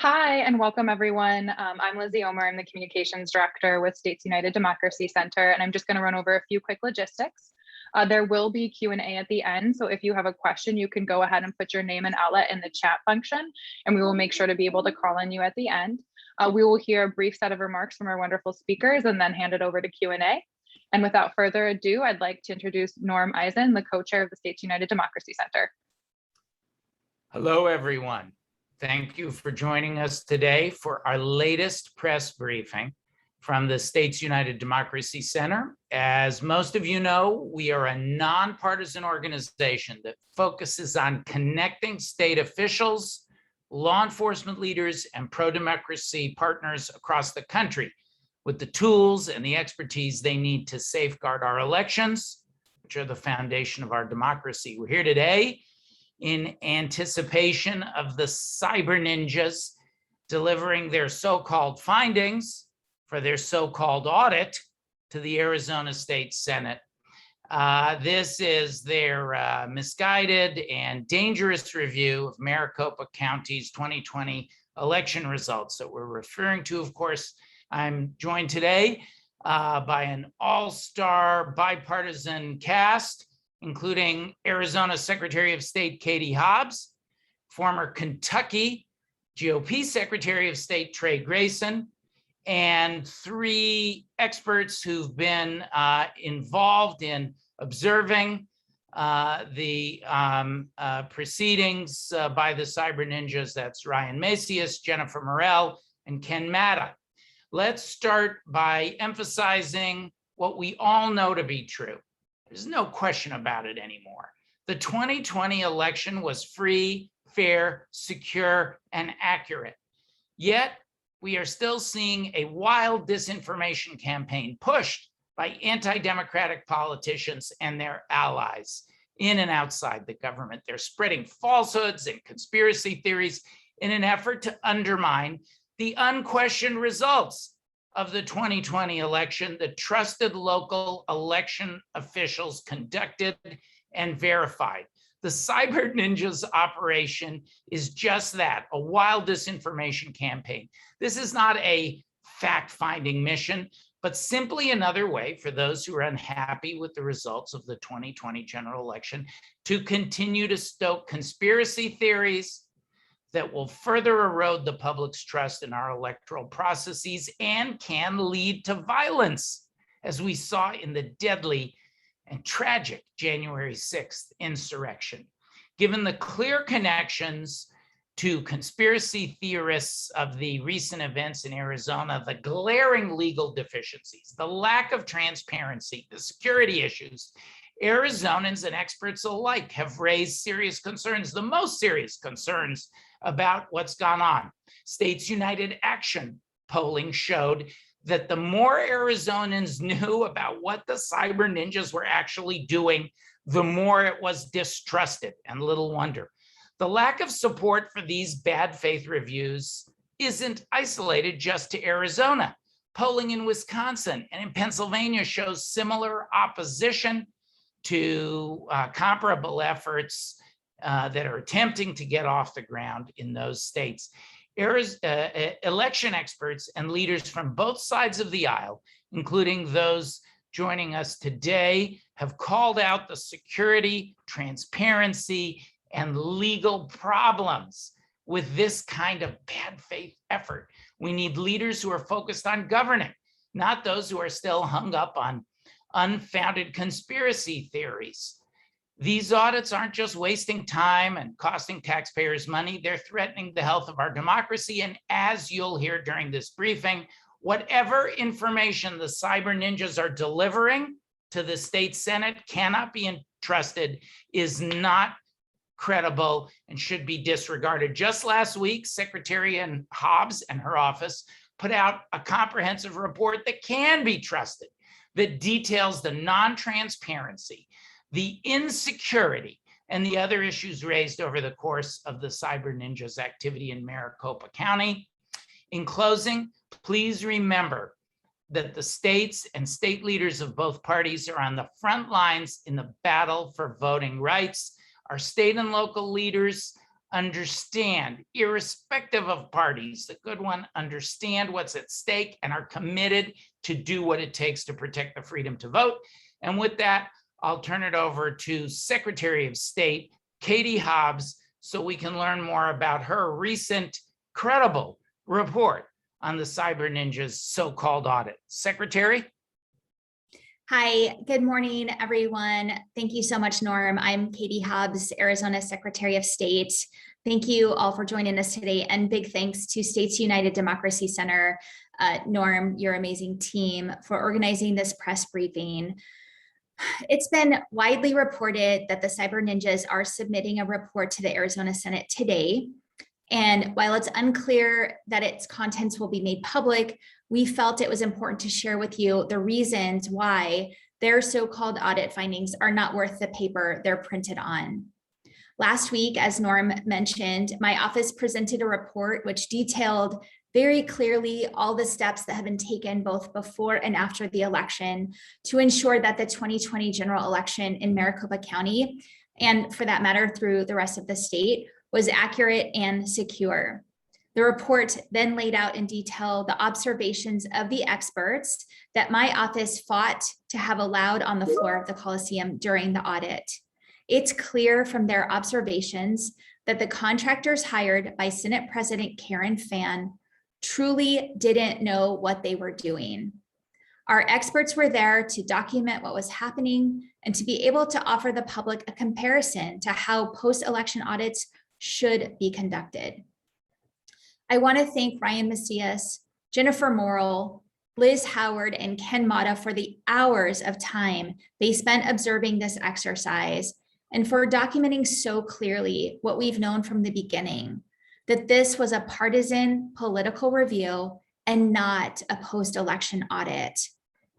Hi, and welcome everyone. I'm Lizzie Omer. I'm the Communications Director with States United Democracy Center, and I'm just going to run over a few quick logistics. There will be Q&A at the end, so if you have a question, you can go ahead and put your name and outlet in the chat function, and we will make sure to be able to call on you at the end. We will hear a brief set of remarks from our wonderful speakers and then hand it over to Q&A. And without further ado, I'd like to introduce Norm Eisen, the co-chair of the States United Democracy Center. Hello, everyone. Thank you for joining us today for our latest press briefing from the States United Democracy Center. As most of you know, we are a nonpartisan organization that focuses on connecting state officials, law enforcement leaders, and pro-democracy partners across the country with the tools and the expertise they need to safeguard our elections, which are the foundation of our democracy. We're here today in anticipation of the cyber ninjas delivering their so-called findings for their so-called audit to the Arizona State Senate. This is their misguided and dangerous review of Maricopa County's 2020 election results that we're referring to. Of course, I'm joined today by an all-star bipartisan cast, including Arizona Secretary of State Katie Hobbs, former Kentucky GOP Secretary of State Trey Grayson, and three experts who've been involved in observing the proceedings by the cyber ninjas. That's Ryan Macias, Jennifer Morell, and Ken Matta. Let's start by emphasizing what we all know to be true. There's no question about it anymore. The 2020 election was free, fair, secure, and accurate. Yet, we are still seeing a wild disinformation campaign pushed by anti-democratic politicians and their allies in and outside the government. They're spreading falsehoods and conspiracy theories in an effort to undermine the unquestioned results of the 2020 election that trusted local election officials conducted and verified. The Cyber Ninjas operation is just that, a wild disinformation campaign. This is not a fact-finding mission, but simply another way for those who are unhappy with the results of the 2020 general election to continue to stoke conspiracy theories that will further erode the public's trust in our electoral processes and can lead to violence, as we saw in the deadly and tragic January 6th insurrection. Given the clear connections to conspiracy theorists of the recent events in Arizona, the glaring legal deficiencies, the lack of transparency, the security issues, Arizonans and experts alike have raised serious concerns, the most serious concerns about what's gone on. States United Action polling showed that the more Arizonans knew about what the cyber ninjas were actually doing, the more it was distrusted, and little wonder. The lack of support for these bad faith reviews isn't isolated just to Arizona. Polling in Wisconsin and in Pennsylvania shows similar opposition to comparable efforts that are attempting to get off the ground in those states. Election experts and leaders from both sides of the aisle, including those joining us today, have called out the security, transparency, and legal problems with this kind of bad faith effort. We need leaders who are focused on governing, not those who are still hung up on unfounded conspiracy theories. These audits aren't just wasting time and costing taxpayers money, they're threatening the health of our democracy. And as you'll hear during this briefing, whatever information the cyber ninjas are delivering to the state Senate cannot be entrusted, is not credible, and should be disregarded. Just last week, Secretary Hobbs and her office put out a comprehensive report that can be trusted, that details the non-transparency, the insecurity, and the other issues raised over the course of the cyber ninjas activity in Maricopa County. In closing, please remember that the states and state leaders of both parties are on the front lines in the battle for voting rights. Our state and local leaders understand, irrespective of parties, the good one, understand what's at stake and are committed to do what it takes to protect the freedom to vote. And with that, I'll turn it over to Secretary of State Katie Hobbs so we can learn more about her recent credible report on the Cyber Ninjas so-called audit. Secretary? Hi, good morning, everyone. Thank you so much, Norm. I'm Katie Hobbs, Arizona Secretary of State. Thank you all for joining us today, and big thanks to States United Democracy Center, Norm, your amazing team, for organizing this press briefing. It's been widely reported that the Cyber Ninjas are submitting a report to the Arizona Senate today. And while it's unclear that its contents will be made public, we felt it was important to share with you the reasons why their so-called audit findings are not worth the paper they're printed on. Last week, as Norm mentioned, my office presented a report which detailed very clearly all the steps that have been taken both before and after the election to ensure that the 2020 general election in Maricopa County, and for that matter, through the rest of the state, was accurate and secure. The report then laid out in detail the observations of the experts that my office fought to have allowed on the floor of the Coliseum during the audit. It's clear from their observations that the contractors hired by Senate President Karen Fann truly didn't know what they were doing. Our experts were there to document what was happening and to be able to offer the public a comparison to how post-election audits should be conducted. I want to thank Ryan Macias, Jennifer Morrill, Liz Howard, and Ken Mata for the hours of time they spent observing this exercise and for documenting so clearly what we've known from the beginning, that this was a partisan political review and not a post-election audit.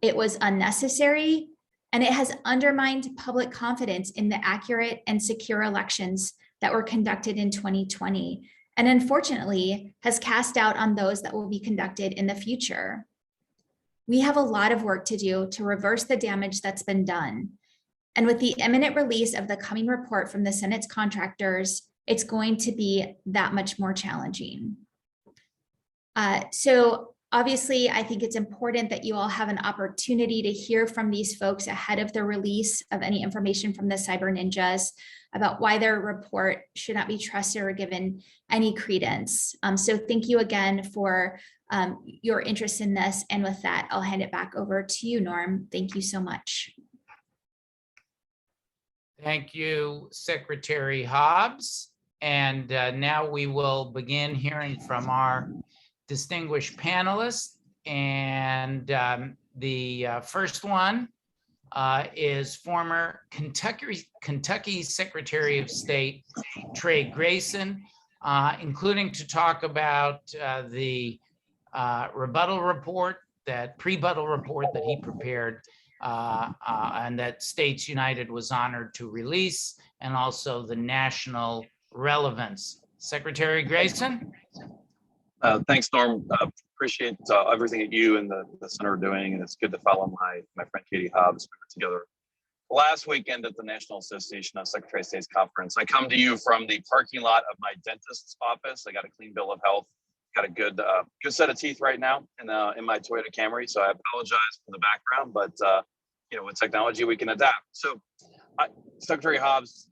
It was unnecessary, and it has undermined public confidence in the accurate and secure elections that were conducted in 2020, and unfortunately has cast doubt on those that will be conducted in the future. We have a lot of work to do to reverse the damage that's been done. And with the imminent release of the coming report from the Senate's contractors, it's going to be that much more challenging. So obviously, I think it's important that you all have an opportunity to hear from these folks ahead of the release of any information from the Cyber Ninjas about why their report should not be trusted or given any credence. So thank you again for your interest in this. And with that, I'll hand it back over to you, Norm. Thank you so much. Thank you, Secretary Hobbs. And now we will begin hearing from our distinguished panelists. And the first one is former Kentucky Secretary of State Trey Grayson, including to talk about the pre-rebuttal report that he prepared and that States United was honored to release, and also the national relevance. Secretary Grayson? Thanks, Norm. Appreciate everything that you and the center are doing, and it's good to follow my friend Katie Hobbs. We were together last weekend at the National Association of Secretary of State's conference. I come to you from the parking lot of my dentist's office. I got a clean bill of health, got a good set of teeth right now in my Toyota Camry. So I apologize for the background, but with technology we can adapt. So Secretary Hobbs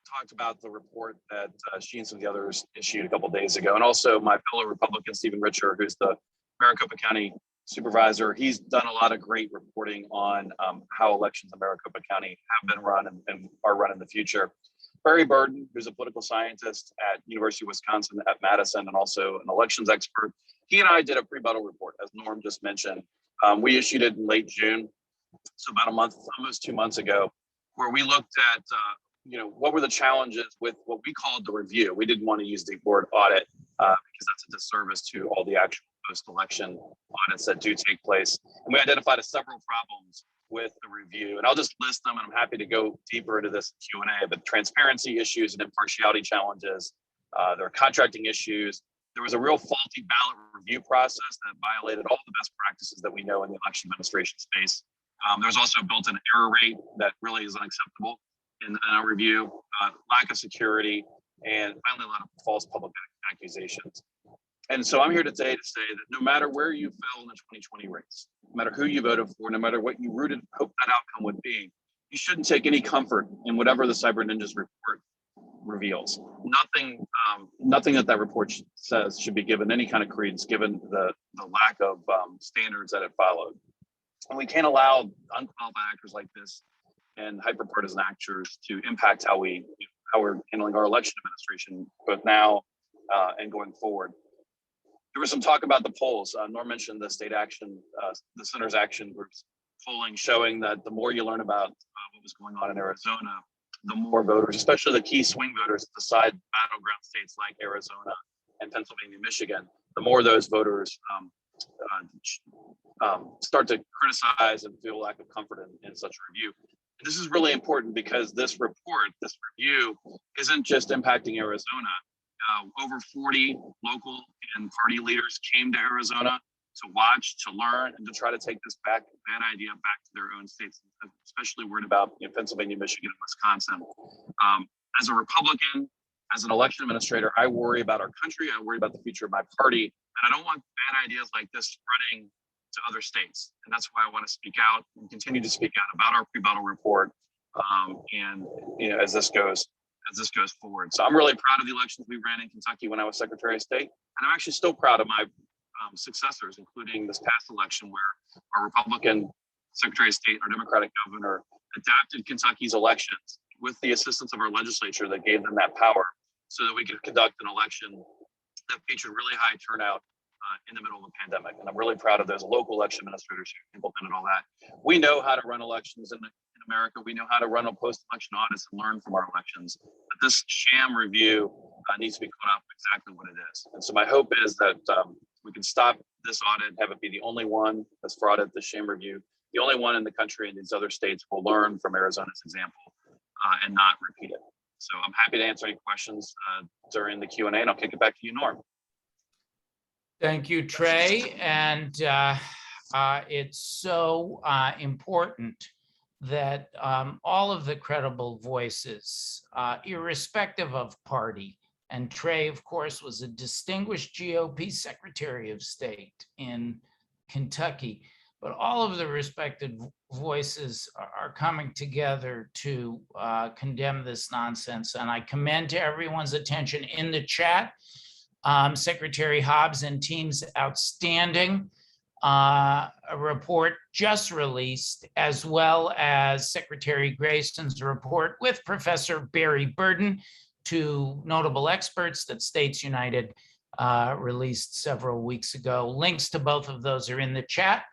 talked about the report that she and some of the others issued a couple of days ago. And also my fellow Republican, Stephen Richer, who's the Maricopa County supervisor. He's done a lot of great reporting on how elections in Maricopa County have been run and are run in the future. Barry Burden, who's a political scientist at University of Wisconsin at Madison and also an elections expert. He and I did a pre-rebuttal report, as Norm just mentioned. We issued it in late June, so about a month, almost 2 months ago, where we looked at what were the challenges with what we called the review. We didn't want to use the word audit because that's a disservice to all the actual post-election audits that do take place. And we identified several problems with the review, and I'll just list them, and I'm happy to go deeper into this Q&A, but transparency issues and impartiality challenges, there are contracting issues. There was a real faulty ballot review process that violated all the best practices that we know in the election administration space. There's also a built-in error rate that really is unacceptable in our review, lack of security, and finally a lot of false public accusations. And so I'm here today to say that no matter where you fell in the 2020 race, no matter who you voted for, no matter what you hope that outcome would be, you shouldn't take any comfort in whatever the Cyber Ninjas report reveals. Nothing that report says should be given any kind of credence, given the lack of standards that it followed. And we can't allow unqualified actors like this and hyper-partisan actors to impact how we're handling our election administration, both now and going forward. There was some talk about the polls. Norm mentioned the state action, the Center's Action Group's polling showing that the more you learn about what was going on in Arizona, the more voters, especially the key swing voters, decide battleground states like Arizona and Pennsylvania, Michigan, the more those voters start to criticize and feel lack of comfort in such a review. And this is really important because this report, this review, isn't just impacting Arizona. Over 40 local and party leaders came to Arizona to watch, to learn, and to try to take this bad idea back to their own states, especially worried about Pennsylvania, Michigan, and Wisconsin. As a Republican, as an election administrator, I worry about our country. I worry about the future of my party, and I don't want bad ideas like this spreading to other states. And that's why I want to speak out and continue to speak out about our pre-battle report. And as this goes forward. So I'm really proud of the elections we ran in Kentucky when I was Secretary of State. And I'm actually still proud of my successors, including this past election where our Republican Secretary of State, our Democratic governor, adapted Kentucky's elections with the assistance of our legislature that gave them that power so that we could conduct an election that featured really high turnout in the middle of a pandemic. And I'm really proud of those local election administrators who implemented all that. We know how to run elections in America. We know how to run a post-election audits and learn from our elections. But this sham review needs to be caught up exactly what it is. And so my hope is that we can stop this audit, have it be the only one that's frauded the sham review, the only one in the country, and these other states will learn from Arizona's example and not repeat it. So I'm happy to answer any questions during the Q&A, and I'll kick it back to you, Norm. Thank you, Trey. And it's so important that all of the credible voices, irrespective of party, and Trey, of course, was a distinguished GOP Secretary of State in Kentucky, but all of the respected voices are coming together to condemn this nonsense. And I commend to everyone's attention in the chat, Secretary Hobbs and team's outstanding a report just released, as well as Secretary Grayson's report with Professor Barry Burden, two notable experts that States United released several weeks ago. Links to both of those are in the chat.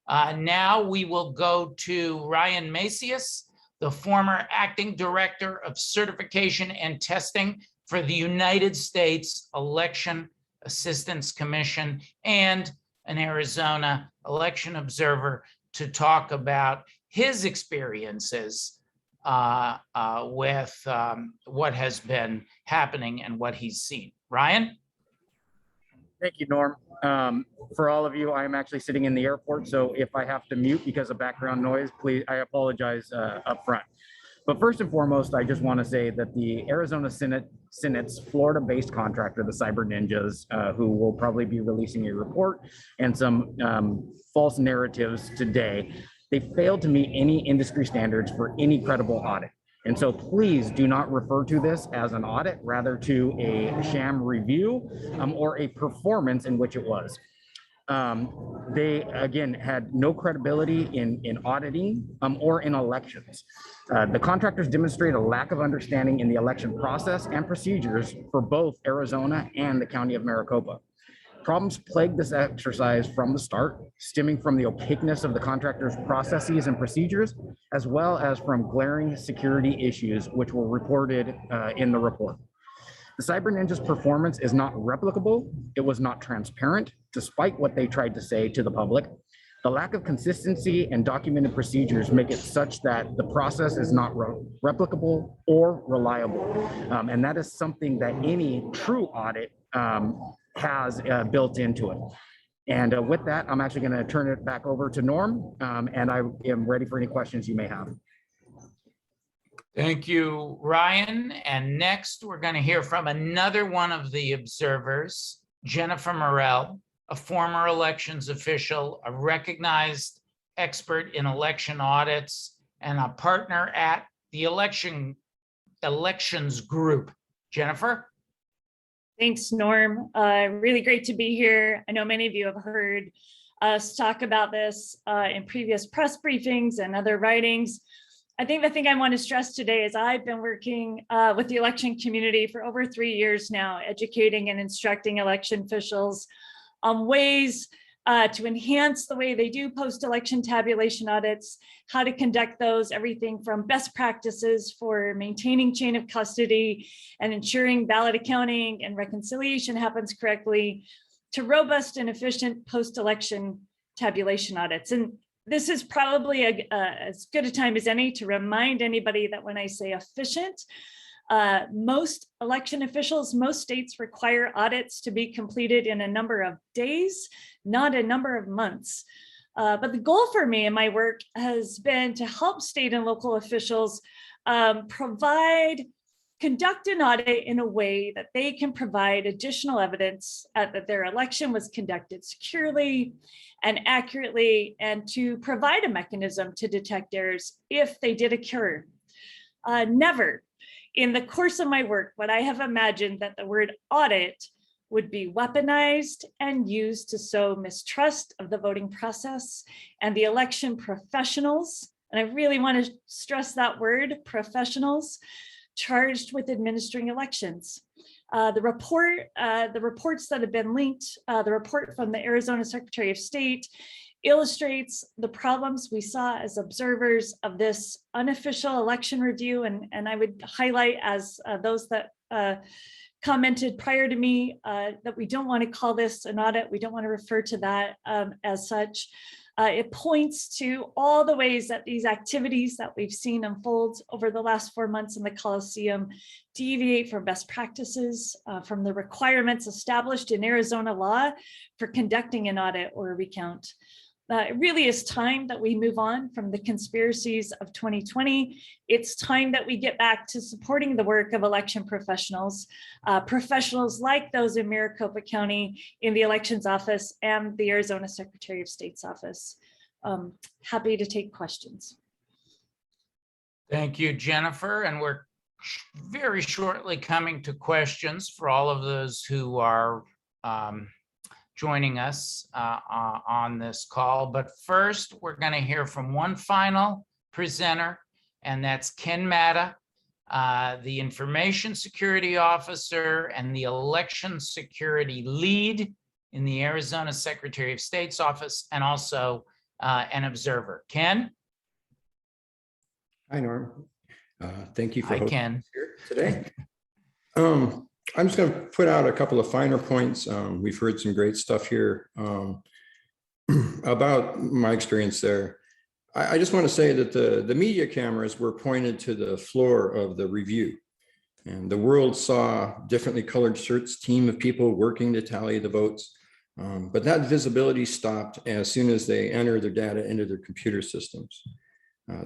Now we will go to Ryan Macias, the former acting director of certification and testing for the United States Election Assistance Commission and an Arizona election observer, to talk about his experiences with what has been happening and what he's seen. Ryan? Thank you, Norm. For all of you, I'm actually sitting in the airport, so if I have to mute because of background noise, please, I apologize up front. But first and foremost, I just want to say that the Arizona Senate's Florida-based contractor, the Cyber Ninjas, who will probably be releasing a report and some false narratives today, they failed to meet any industry standards for any credible audit. And so please do not refer to this as an audit, rather to a sham review or a performance in which it was. They, again, had no credibility in auditing or in elections. The contractors demonstrate a lack of understanding in the election process and procedures for both Arizona and the County of Maricopa. Problems plagued this exercise from the start, stemming from the opaqueness of the contractors' processes and procedures, as well as from glaring security issues, which were reported in the report. The Cyber Ninjas' performance is not replicable. It was not transparent, despite what they tried to say to the public. The lack of consistency and documented procedures make it such that the process is not replicable or reliable. And that is something that any true audit has built into it. And with that, I'm actually going to turn it back over to Norm, and I am ready for any questions you may have. Thank you, Ryan. And next, we're going to hear from another one of the observers, Jennifer Morel, a former elections official, a recognized expert in election audits, and a partner at the Elections Group. Jennifer? Thanks, Norm. Really great to be here. I know many of you have heard us talk about this in previous press briefings and other writings. I think the thing I want to stress today is I've been working with the election community for over 3 years now, educating and instructing election officials on ways to enhance the way they do post-election tabulation audits, how to conduct those, everything from best practices for maintaining chain of custody and ensuring ballot accounting and reconciliation happens correctly, to robust and efficient post-election tabulation audits. And this is probably as good a time as any to remind anybody that when I say efficient, most election officials, most states require audits to be completed in a number of days, not a number of months. But the goal for me in my work has been to help state and local officials conduct an audit in a way that they can provide additional evidence that their election was conducted securely and accurately, and to provide a mechanism to detect errors if they did occur. Never in the course of my work would I have imagined that the word audit would be weaponized and used to sow mistrust of the voting process and the election professionals. And I really want to stress that word, professionals, charged with administering elections. The reports that have been linked, the report from the Arizona Secretary of State illustrates the problems we saw as observers of this unofficial election review. And I would highlight, as those that commented prior to me, that we don't want to call this an audit. We don't want to refer to that as such. It points to all the ways that these activities that we've seen unfold over the last 4 months in the Coliseum deviate from best practices, from the requirements established in Arizona law for conducting an audit or a recount. It really is time that we move on from the conspiracies of 2020. It's time that we get back to supporting the work of election professionals, professionals like those in Maricopa County in the elections office and the Arizona Secretary of State's office. Happy to take questions. Thank you, Jennifer. And we're very shortly coming to questions for all of those who are joining us on this call. But first, we're going to hear from one final presenter, and that's Ken Matta, the Information Security Officer and the Election Security Lead in the Arizona Secretary of State's office, and also an observer. Ken? Hi, Norm. Thank you for Hi, hosting Ken. us here today. I'm just going to put out a couple of finer points. We've heard some great stuff here about my experience there. I just want to say that the media cameras were pointed to the floor of the review, and the world saw differently colored shirts, team of people working to tally the votes. But that visibility stopped as soon as they enter their data into their computer systems.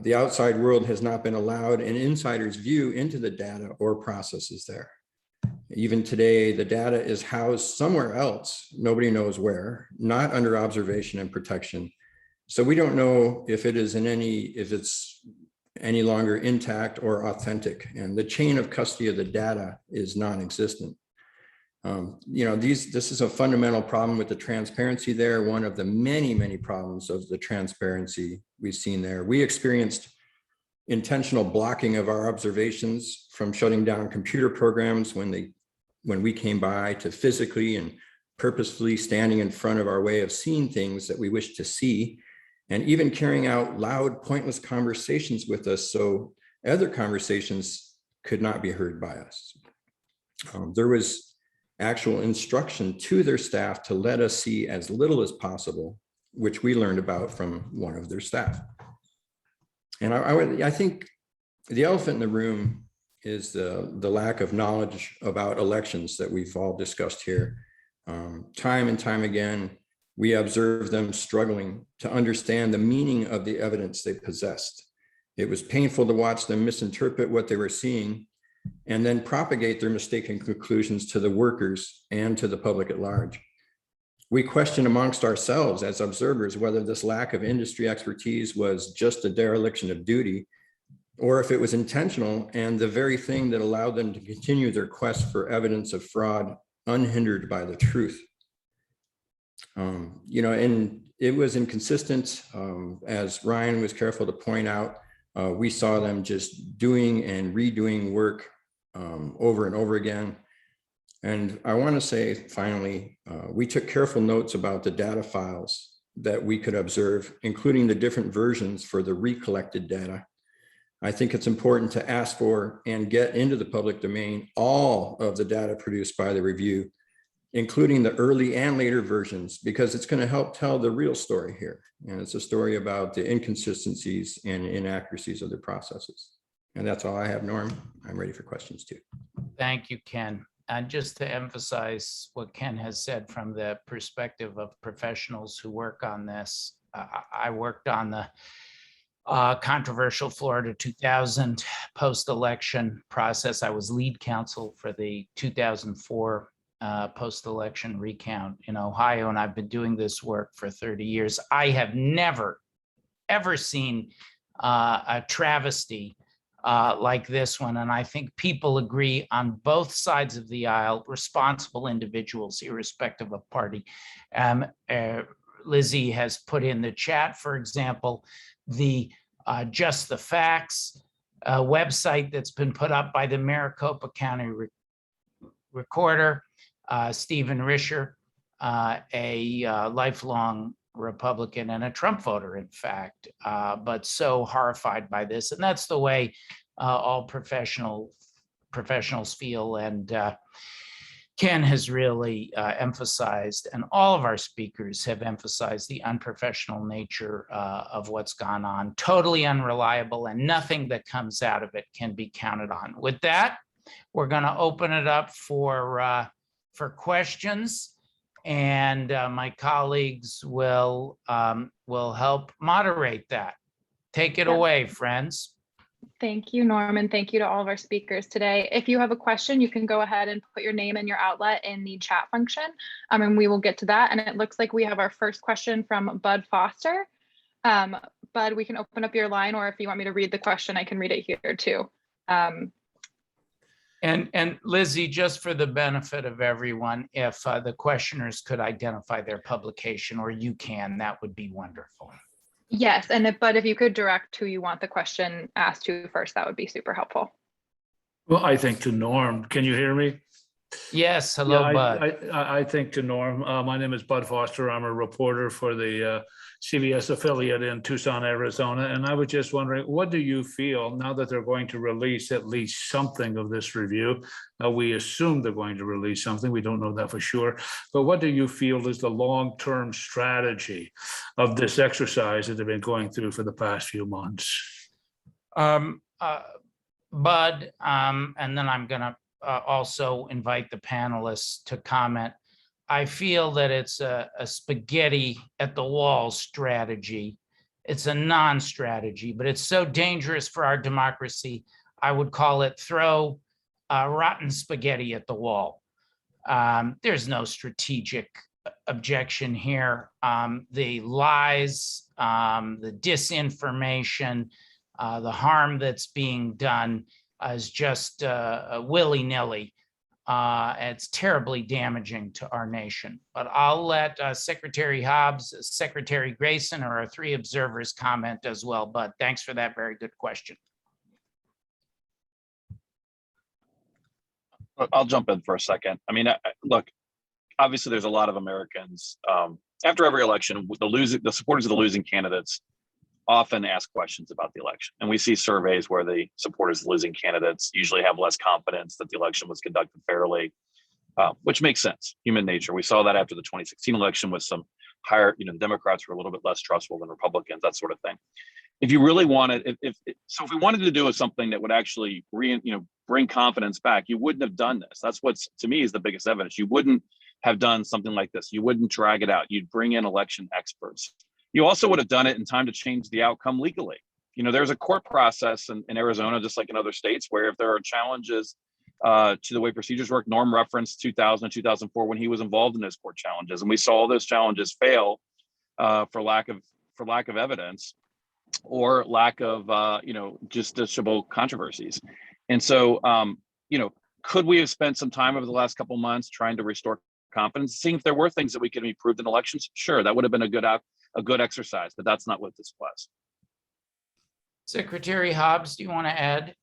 The outside world has not been allowed an insider's view into the data or processes there. Even today, the data is housed somewhere else, nobody knows where, not under observation and protection. So we don't know if it's any longer intact or authentic, and the chain of custody of the data is non-existent. This is a fundamental problem with the transparency there. One of the many, many problems of the transparency we've seen there. We experienced intentional blocking of our observations, from shutting down computer programs when we came by, to physically and purposefully standing in front of our way of seeing things that we wish to see, and even carrying out loud, pointless conversations with us so other conversations could not be heard by us. There was actual instruction to their staff to let us see as little as possible, which we learned about from one of their staff. And I think the elephant in the room is the lack of knowledge about elections that we've all discussed here. Time and time again, we observe them struggling to understand the meaning of the evidence they possessed. It was painful to watch them misinterpret what they were seeing and then propagate their mistaken conclusions to the workers and to the public at large. We question amongst ourselves as observers whether this lack of industry expertise was just a dereliction of duty or if it was intentional and the very thing that allowed them to continue their quest for evidence of fraud unhindered by the truth. And it was inconsistent. As Ryan was careful to point out, we saw them just doing and redoing work over and over again. And I want to say, finally, we took careful notes about the data files that we could observe, including the different versions for the recollected data. I think it's important to ask for and get into the public domain all of the data produced by the review, including the early and later versions, because it's going to help tell the real story here. And it's a story about the inconsistencies and inaccuracies of the processes. And that's all I have, Norm. I'm ready for questions too. Thank you, Ken. And just to emphasize what Ken has said from the perspective of professionals who work on this, I worked on the controversial Florida 2000 post-election process. I was lead counsel for the 2004 post-election recount in Ohio, and I've been doing this work for 30 years. I have never, ever seen a travesty like this one. And I think people agree on both sides of the aisle, responsible individuals, irrespective of party. Lizzie has put in the chat, for example, the Just the Facts website that's been put up by the Maricopa County Recorder, Stephen Risher, a lifelong Republican and a Trump voter, in fact, but so horrified by this. And that's the way all professionals feel. And Ken has really emphasized, and all of our speakers have emphasized, the unprofessional nature of what's gone on, totally unreliable, and nothing that comes out of it can be counted on. With that, we're going to open it up for questions. And my colleagues will help moderate that. Take it away, friends. Thank you, Norman. Thank you to all of our speakers today. If you have a question, you can go ahead and put your name and your outlet in the chat function, and we will get to that. And it looks like we have our first question from Bud Foster. Bud, we can open up your line, or if you want me to read the question, I can read it here too. And Lizzie, just for the benefit of everyone, if the questioners could identify their publication, or you can, that would be wonderful. Yes, but if you could direct who you want the question asked to first, that would be super helpful. Well, I think to Norm. Can you hear me? Yes, hello, Yeah, Bud. I think to Norm. My name is Bud Foster. I'm a reporter for the CBS affiliate in Tucson, Arizona. And I was just wondering, what do you feel now that they're going to release at least something of this review? We assume they're going to release something. We don't know that for sure. But what do you feel is the long-term strategy of this exercise that they've been going through for the past few months? Bud, and then I'm going to also invite the panelists to comment. I feel that it's a spaghetti at the wall strategy. It's a non-strategy, but it's so dangerous for our democracy. I would call it throw rotten spaghetti at the wall. There's no strategic objection here. The lies, the disinformation, the harm that's being done is just willy-nilly. It's terribly damaging to our nation. But I'll let Secretary Hobbs, Secretary Grayson, or our three observers comment as well. But thanks for that very good question. I'll jump in for a second. I mean, look, obviously there's a lot of Americans after every election, the supporters of the losing candidates often ask questions about the election. And we see surveys where the supporters of losing candidates usually have less confidence that the election was conducted fairly, which makes sense, human nature. We saw that after the 2016 election with some higher, the Democrats were a little bit less trustful than Republicans, that sort of thing. If you really wanted, if we wanted to do something that would actually bring confidence back, you wouldn't have done this. That's what's, to me, is the biggest evidence. You wouldn't have done something like this. You wouldn't drag it out. You'd bring in election experts. You also would have done it in time to change the outcome legally. there's a court process in Arizona, just like in other states, where if there are challenges to the way procedures work, Norm referenced 2000 and 2004 when he was involved in those court challenges, and we saw those challenges fail for lack of evidence or lack of justiciable controversies. And so, could we have spent some time over the last couple of months trying to restore confidence, seeing if there were things that we could have improved in elections? Sure, that would have been a good exercise, but that's not what this was. Secretary Hobbs, do you want to add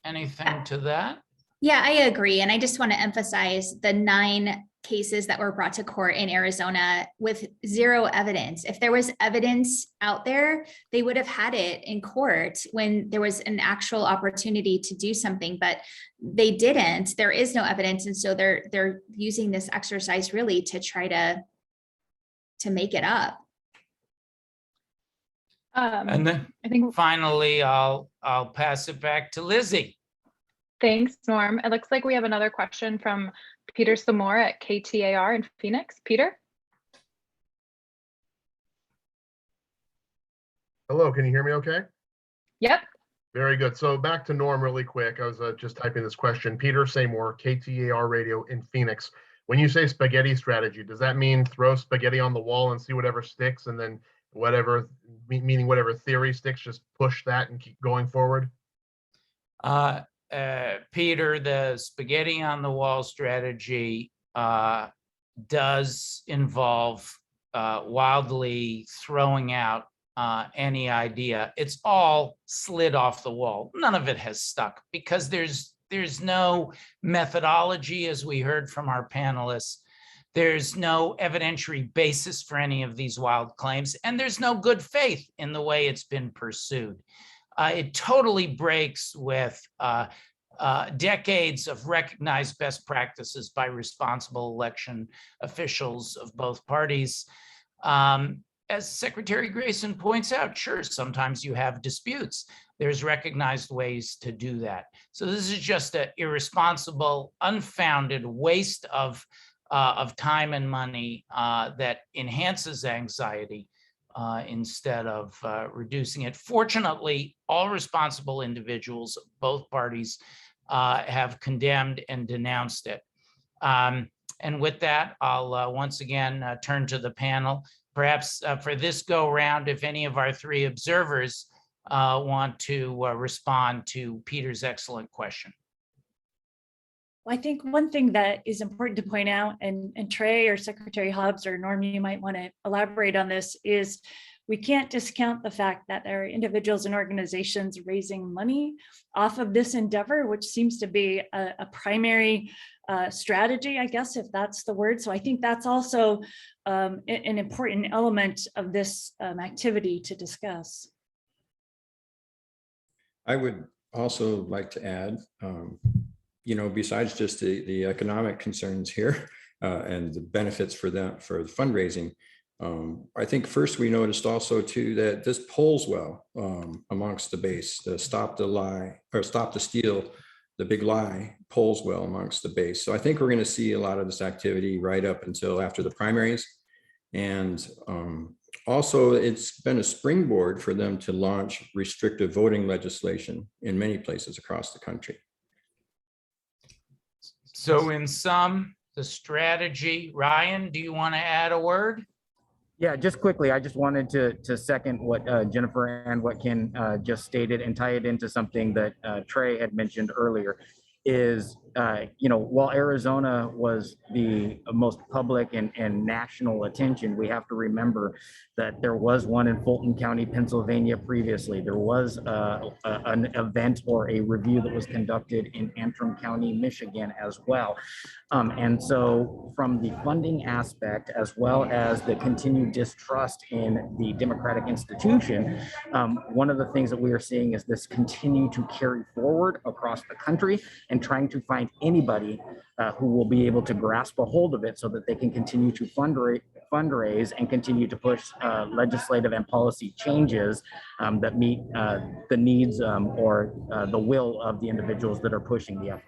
anything to that? Yeah, I agree. And I just want to emphasize the 9 cases that were brought to court in Arizona with 0 evidence. If there was evidence out there, they would have had it in court when there was an actual opportunity to do something, but they didn't. There is no evidence. And so they're using this exercise really to try to make it up. And then I think finally, I'll pass it back to Lizzie. Thanks, Norm. It looks like we have another question from Peter Samore at KTAR in Phoenix. Peter? Hello, can you hear me okay? Yep. Very good. So back to Norm really quick. I was just typing this question. Peter Samore, KTAR radio in Phoenix. When you say spaghetti strategy, does that mean throw spaghetti on the wall and see whatever sticks, and then whatever, meaning whatever theory sticks, just push that and keep going forward? Peter, the spaghetti on the wall strategy does involve wildly throwing out any idea. It's all slid off the wall. None of it has stuck because there's no methodology, as we heard from our panelists. There's no evidentiary basis for any of these wild claims, and there's no good faith in the way it's been pursued. It totally breaks with decades of recognized best practices by responsible election officials of both parties. As Secretary Grayson points out, sure, sometimes you have disputes. There's recognized ways to do that. So this is just an irresponsible, unfounded waste of time and money that enhances anxiety instead of reducing it. Fortunately, all responsible individuals of both parties have condemned and denounced it. And with that, I'll once again turn to the panel. Perhaps for this go round, if any of our 3 observers want to respond to Peter's excellent question. Well, I think one thing that is important to point out, and Trey or Secretary Hobbs or Norm, you might want to elaborate on this, is we can't discount the fact that there are individuals and organizations raising money off of this endeavor, which seems to be a primary strategy, I guess, if that's the word. So I think that's also an important element of this activity to discuss. I would also like to add, besides just the economic concerns here and the benefits for them for the fundraising, I think first we noticed also too that this polls well amongst the base. The Stop the Lie or Stop the Steal, the big lie polls well amongst the base. So I think we're going to see a lot of this activity right up until after the primaries. And also it's been a springboard for them to launch restrictive voting legislation in many places across the country. So in sum, the strategy, Ryan, do you want to add a word? Yeah, just quickly, I just wanted to second what Jennifer and what Ken just stated and tie it into something that Trey had mentioned earlier. Is, while Arizona was the most public and national attention, we have to remember that there was one in Fulton County, Pennsylvania previously. There was an event or a review that was conducted in Antrim County, Michigan as well. And so from the funding aspect, as well as the continued distrust in the democratic institution, one of the things that we are seeing is this continue to carry forward across the country and trying to find anybody who will be able to grasp a hold of it so that they can continue to fundraise and continue to push legislative and policy changes that meet the needs or the will of the individuals that are pushing the effort.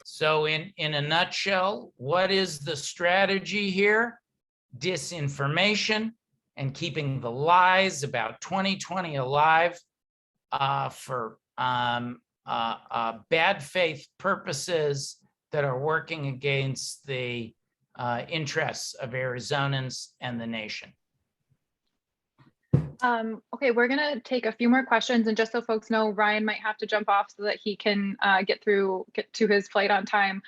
So in a nutshell, what is the strategy here? Disinformation, and keeping the lies about 2020 alive for bad faith purposes that are working against the interests of Arizonans and the nation. Okay, we're gonna take a few more questions, and just so folks know, Ryan might have to jump off so that he can get to his flight on time.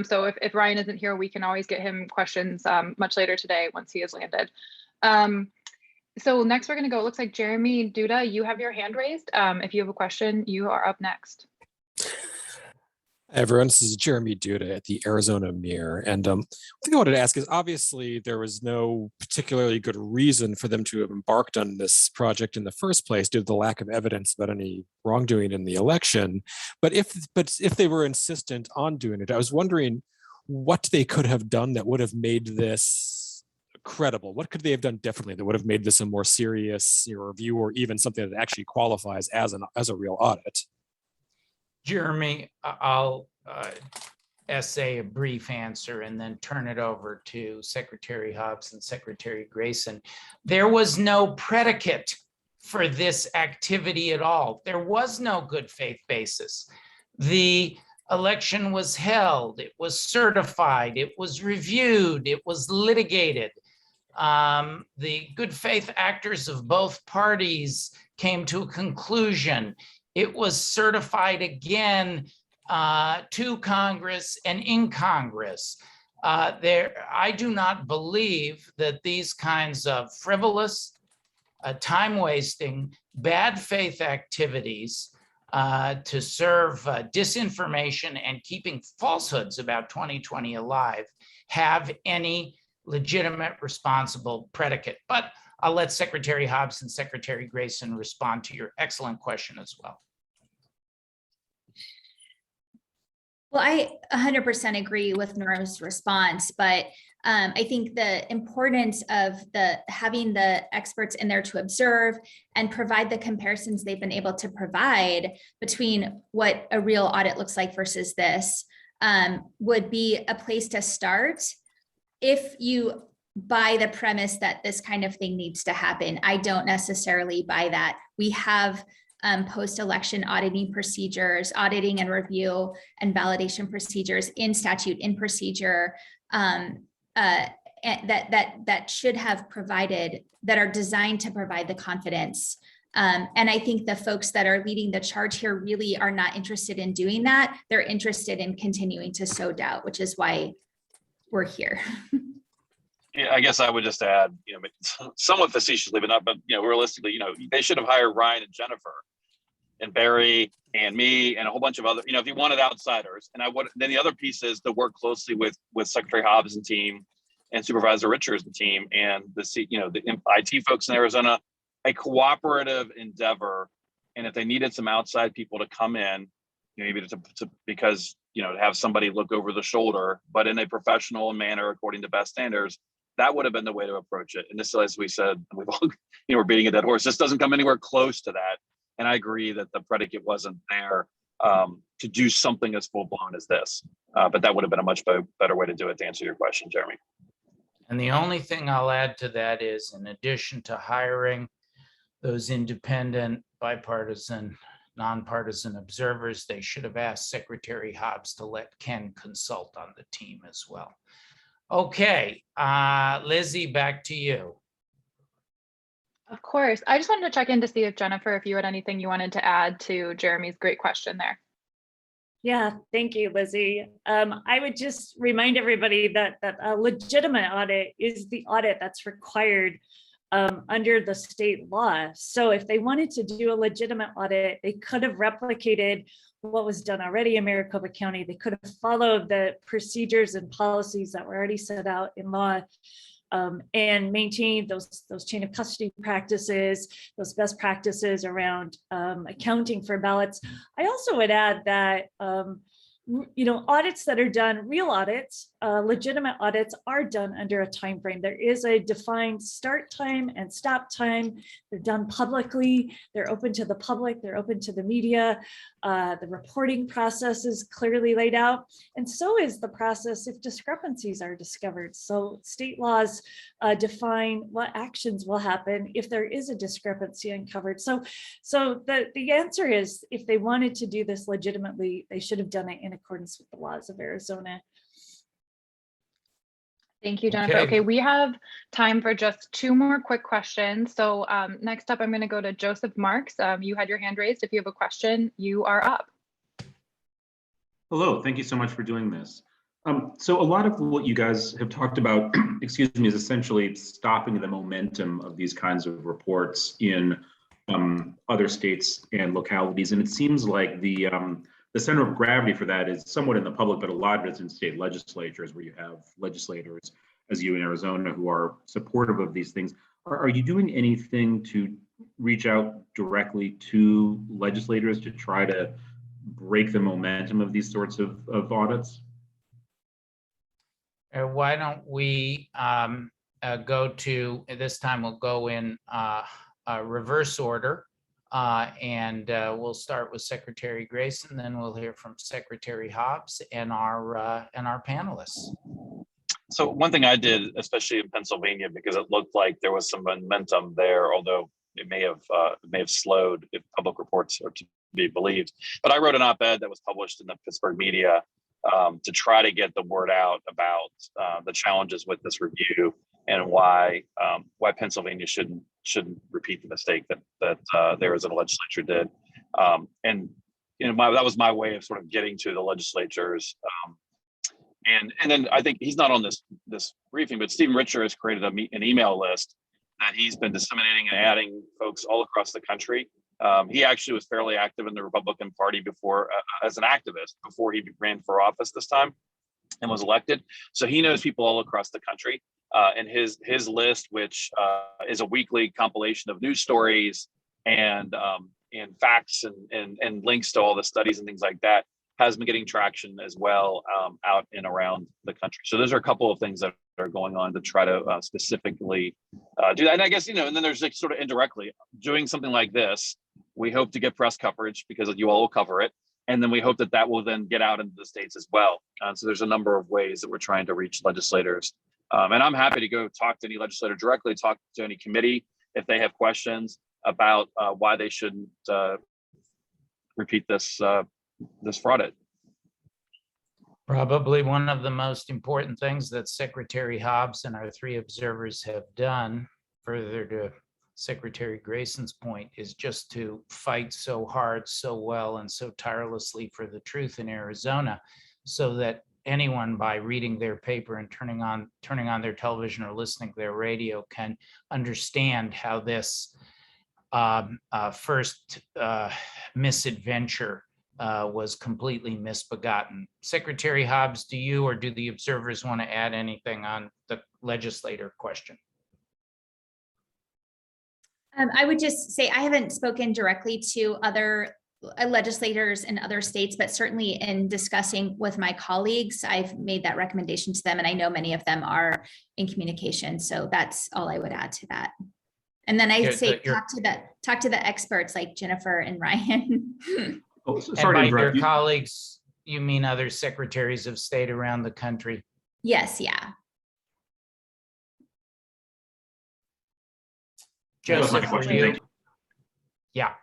So if Ryan isn't here, we can always get him questions much later today once he has landed. So next we're gonna go, it looks like Jeremy Duda, you have your hand raised. If you have a question, you are up next. Hi everyone, this is Jeremy Duda at the Arizona Mirror. And the thing I wanted to ask is, obviously there was no particularly good reason for them to have embarked on this project in the first place due to the lack of evidence about any wrongdoing in the election. But if they were insistent on doing it, I was wondering what they could have done that would have made this credible. What could they have done differently that would have made this a more serious review, or even something that actually qualifies as a real audit? Jeremy, I'll essay a brief answer and then turn it over to Secretary Hobbs and Secretary Grayson. There was no predicate for this activity at all. There was no good faith basis. The election was held, it was certified, it was reviewed, it was litigated. The good faith actors of both parties came to a conclusion. It was certified again to Congress and in Congress. I do not believe that these kinds of frivolous, time-wasting, bad faith activities to serve disinformation and keeping falsehoods about 2020 alive have any legitimate, responsible predicate. But I'll let Secretary Hobbs and Secretary Grayson respond to your excellent question as well. Well, I 100% agree with Norm's response, but I think the importance of having the experts in there to observe and provide the comparisons they've been able to provide between what a real audit looks like versus this would be a place to start if you buy the premise that this kind of thing needs to happen. I don't necessarily buy that. We have post-election auditing procedures, auditing and review and validation procedures in statute, in procedure that should have provided, that are designed to provide the confidence. And I think the folks that are leading the charge here really are not interested in doing that. They're interested in continuing to sow doubt, which is why we're here. Yeah, I guess I would just add, somewhat facetiously, but realistically, they should have hired Ryan and Jennifer and Barry and me and a whole bunch of other, if you wanted outsiders. And then the other piece is to work closely with Secretary Hobbs and team and Supervisor Richards and team and the IT folks in Arizona, a cooperative endeavor. And if they needed some outside people to come in, maybe because to have somebody look over the shoulder, but in a professional manner according to best standards, that would have been the way to approach it. And this, as we said, we've all, we're beating a dead horse. This doesn't come anywhere close to that. And I agree that the predicate wasn't there to do something as full blown as this. But that would have been a much better way to do it, to answer your question, Jeremy. And the only thing I'll add to that is, in addition to hiring those independent, bipartisan, nonpartisan observers, they should have asked Secretary Hobbs to let Ken consult on the team as well. Okay, Lizzie, back to you. Of course. I just wanted to check in to see if Jennifer, if you had anything you wanted to add to Jeremy's great question there. Yeah, thank you, Lizzie. I would just remind everybody that a legitimate audit is the audit that's required under the state law. So if they wanted to do a legitimate audit, they could have replicated what was done already in Maricopa County. They could have followed the procedures and policies that were already set out in law and maintained those chain of custody practices, those best practices around accounting for ballots. I also would add that audits that are done, real audits, legitimate audits are done under a time frame. There is a defined start time and stop time. They're done publicly. They're open to the public. They're open to the media. The reporting process is clearly laid out. And so is the process if discrepancies are discovered. So state laws define what actions will happen if there is a discrepancy uncovered. So the answer is, if they wanted to do this legitimately, they should have done it in accordance with the laws of Arizona. Thank you, Jennifer. Okay, we have time for just 2 more quick questions. So next up, I'm going to go to Joseph Marks. You had your hand raised. If you have a question, you are up. Hello, thank you so much for doing this. So a lot of what you guys have talked about, excuse me, is essentially stopping the momentum of these kinds of reports in other states and localities. And it seems like the center of gravity for that is somewhat in the public, but a lot of it's in state legislatures, where you have legislators, as you in Arizona, who are supportive of these things. Are you doing anything to reach out directly to legislators to try to break the momentum of these sorts of audits? Why don't we go to, this time we'll go in reverse order. And we'll start with Secretary Grayson, then we'll hear from Secretary Hobbs and our panelists. So one thing I did, especially in Pennsylvania, because it looked like there was some momentum there, although it may have slowed if public reports are to be believed. But I wrote an op-ed that was published in the Pittsburgh media to try to get the word out about the challenges with this review and why Pennsylvania shouldn't repeat the mistake that the Arizona legislature did. And that was my way of sort of getting to the legislatures. And then I think he's not on this briefing, but Stephen Richer has created an email list that he's been disseminating and adding folks all across the country. He actually was fairly active in the Republican Party before, as an activist, before he ran for office this time and was elected. So he knows people all across the country. And his list, which is a weekly compilation of news stories and facts and links to all the studies and things like that, has been getting traction as well out and around the country. So those are a couple of things that are going on to try to specifically do that. And I guess, and then there's like sort of indirectly doing something like this. We hope to get press coverage because you all will cover it. And then we hope that will then get out into the states as well. So there's a number of ways that we're trying to reach legislators. And I'm happy to go talk to any legislator directly, talk to any committee if they have questions about why they shouldn't repeat this fraud. Probably one of the most important things that Secretary Hobbs and our 3 observers have done, further to Secretary Grayson's point, is just to fight so hard, so well, and so tirelessly for the truth in Arizona, so that anyone, by reading their paper and turning on their television or listening to their radio, can understand how this first misadventure was completely misbegotten. Secretary Hobbs, do you or do the observers want to add anything on the legislator question? I would just say I haven't spoken directly to other legislators in other states, but certainly in discussing with my colleagues, I've made that recommendation to them, and I know many of them are in communication. So that's all I would add to that. And then I say talk to the experts like Jennifer and Ryan. Oh, sorry and to by your interrupt you. colleagues, you mean other secretaries of state around the country? Yes, yeah. Joseph, question, you? thank you. Yeah.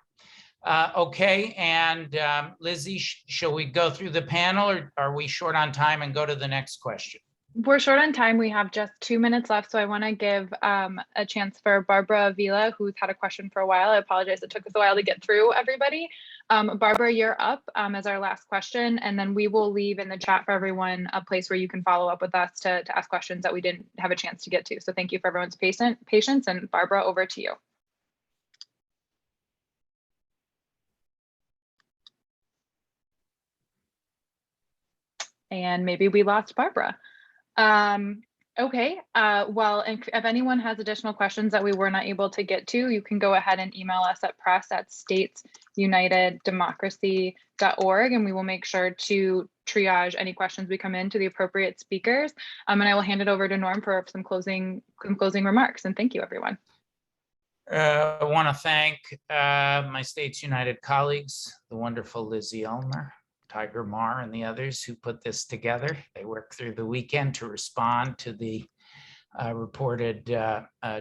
Okay, and Lizzie, shall we go through the panel, or are we short on time and go to the next question? We're short on time. We have just 2 minutes left, so I want to give a chance for Barbara Avila, who's had a question for a while. I apologize, it took us a while to get through everybody. Barbara, you're up as our last question, and then we will leave in the chat for everyone a place where you can follow up with us to ask questions that we didn't have a chance to get to. So thank you for everyone's patience, and Barbara, over to you. And maybe we lost Barbara. Okay, well, if anyone has additional questions that we were not able to get to, you can go ahead and email us at press@statesuniteddemocracy.org, and we will make sure to triage any questions we come in to the appropriate speakers. And I will hand it over to Norm for some closing remarks. And thank you, everyone. I want to thank my States United colleagues, the wonderful Lizzie Elmer, Tiger Marr, and the others who put this together. They worked through the weekend to respond to the reported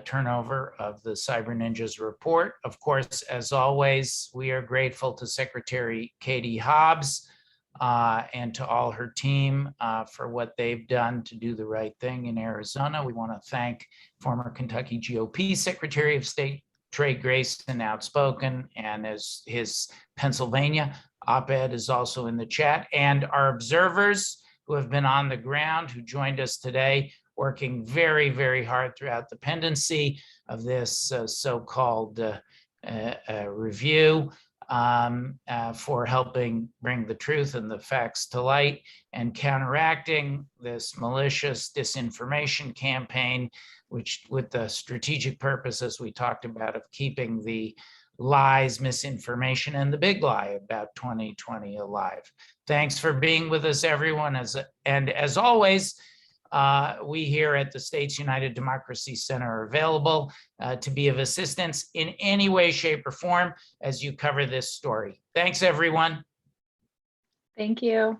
turnover of the Cyber Ninjas report. Of course, as always, we are grateful to Secretary Katie Hobbs and to all her team for what they've done to do the right thing in Arizona. We want to thank former Kentucky GOP Secretary of State Trey Grayson, outspoken, and as his Pennsylvania op-ed is also in the chat, and our observers who have been on the ground, who joined us today, working very, very hard throughout the pendency of this so-called review for helping bring the truth and the facts to light and counteracting this malicious disinformation campaign, which with the strategic purpose, as we talked about, of keeping the lies, misinformation, and the big lie about 2020 alive. Thanks for being with us, everyone. And as always, we here at the States United Democracy Center are available to be of assistance in any way, shape, or form as you cover this story. Thanks, everyone. Thank you.